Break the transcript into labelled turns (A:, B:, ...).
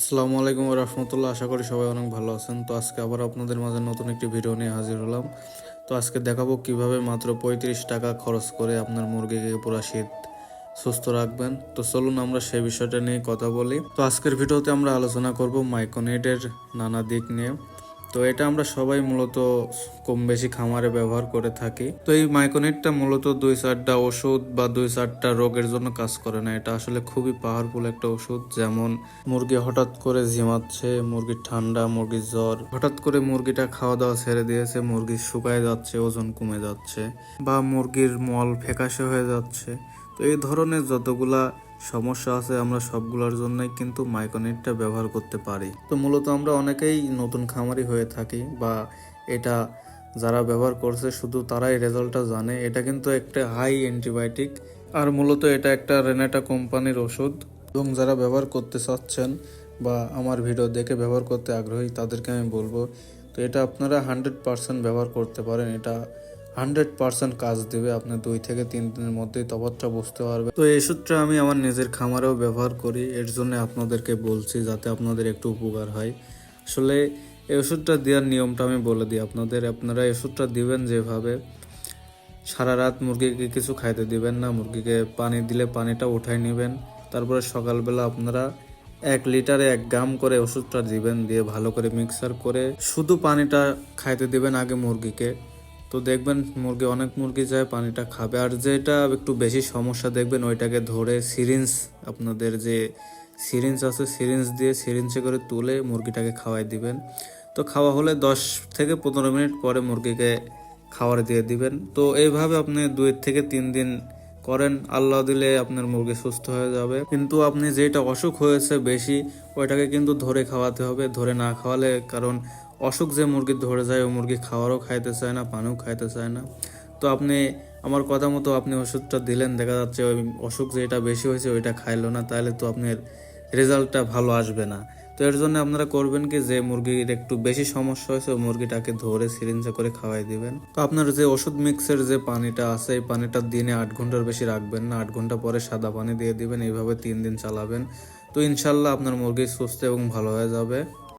A: আসসালামু আলাইকুম রহমতুল্লাহ। আশা করি সবাই অনেক ভালো আছেন। তো আজকে আবার আপনাদের মাঝে নতুন একটি ভিডিও নিয়ে হাজির হলাম। তো আজকে দেখাবো কিভাবে মাত্র 35 টাকা খরচ করে আপনার মুরগিকে পুরো শীত সুস্থ রাখবেন। তো চলুন আমরা সেই বিষয়টা নিয়ে কথা বলি। তো আজকের ভিডিওতে আমরা আলোচনা করব মাইকোনেটের নানা দিক নিয়ে। তো এটা আমরা সবাই মূলত কম বেশি খামারে ব্যবহার করে থাকি। তো এই মাইকোনেটটা মূলত 2-4টা ওষুধ বা 2-4টা রোগের জন্য কাজ করে না। এটা আসলে খুবই পাওয়ারফুল একটা ওষুধ। যেমন মুরগি হঠাৎ করে ঝিমাচ্ছে, মুরগির ঠান্ডা, মুরগির জ্বর, হঠাৎ করে মুরগিটা খাওয়া দাওয়া ছেড়ে দিয়েছে, মুরগি শুকায় যাচ্ছে, ওজন কমে যাচ্ছে, বা মুরগির মল ফ্যাকাশে হয়ে যাচ্ছে। তো এই ধরনের যতগুলা সমস্যা আছে আমরা সবগুলোর জন্যই কিন্তু মাইকোনেটটা ব্যবহার করতে পারি। তো মূলত আমরা অনেকেই নতুন খামারি হয়ে থাকি, বা এটা যারা ব্যবহার করছে শুধু তারাই রেজাল্টটা জানে। এটা কিন্তু একটা হাই অ্যান্টিবায়োটিক, আর মূলত এটা একটা রেনাটা কোম্পানির ওষুধ। এবং যারা ব্যবহার করতে চাচ্ছেন বা আমার ভিডিও দেখে ব্যবহার করতে আগ্রহী তাদেরকে আমি বলবো, তো এটা আপনারা 100% ব্যবহার করতে পারেন। এটা 100% কাজ দেবে। আপনি 2 থেকে 3 দিনের মধ্যেই তফাৎটা বুঝতে পারবেন। তো এই ওষুধটা আমি আমার নিজের খামারেও ব্যবহার করি, এর জন্য আপনাদেরকে বলছি যাতে আপনাদের একটু উপকার হয়। আসলে এই ওষুধটা দেওয়ার নিয়মটা আমি বলে দিই আপনাদের। আপনারা এই ওষুধটা দিবেন যেভাবে, সারা রাত মুরগিকে কিছু খাইতে দিবেন না। মুরগিকে পানি দিলে পানিটা উঠাই নেবেন। তারপরে সকালবেলা আপনারা 1 লিটারে 1 গ্রাম করে ওষুধটা দিবেন, দিয়ে ভালো করে মিক্সার করে শুধু পানিটা খাইতে দিবেন আগে মুরগিকে। তো দেখবেন অনেক মুরগি যায় পানিটা খাবে। আর যেটা একটু বেশি সমস্যা দেখবেন ওইটাকে ধরে সিরিঞ্জ, আপনাদের যে সিরিঞ্জ আছে সিরিঞ্জ দিয়ে সিরিঞ্জে করে তুলে মুরগিটাকে খাওয়াই দিবেন। তো খাওয়া হলে 10 থেকে 15 মিনিট পরে মুরগিকে খাবার দিয়ে দিবেন। তো এইভাবে আপনি 2 থেকে 3 দিন করেন, আল্লাহ দিলে আপনার মুরগি সুস্থ হয়ে যাবে। কিন্তু আপনি যেটা অসুখ হয়েছে বেশি, ওইটাকে কিন্তু ধরে খাওয়াতে হবে। ধরে না খাওয়ালে, কারণ অসুখ যে মুরগি ধরে যায় ওই মুরগি খাওয়ারও খাইতে চায় না, পানিও খাইতে চায় না। তো আপনি আমার কথা মতো আপনি ওষুধটা দিলেন, দেখা যাচ্ছে ওই অসুখ যেটা বেশি হয়েছে ওইটা খাইলো না, তাহলে তো আপনার রেজাল্টটা ভালো আসবে না। তো এর জন্য আপনারা করবেন কি, যে মুরগির একটু বেশি সমস্যা হয়েছে ওই মুরগিটাকে ধরে সিরিঞ্জে করে খাওয়াই দিবেন। তো আপনার যে ওষুধ মিক্সের যে পানিটা আছে এই পানিটা দিনে 8 ঘন্টার বেশি রাখবেন না। 8 ঘন্টা পরে সাদা পানি দিয়ে দিবেন। এইভাবে 3 দিন চালাবেন। তো ইনশাল্লাহ আপনার মুরগি সুস্থ এবং ভালো হয়ে যাবে।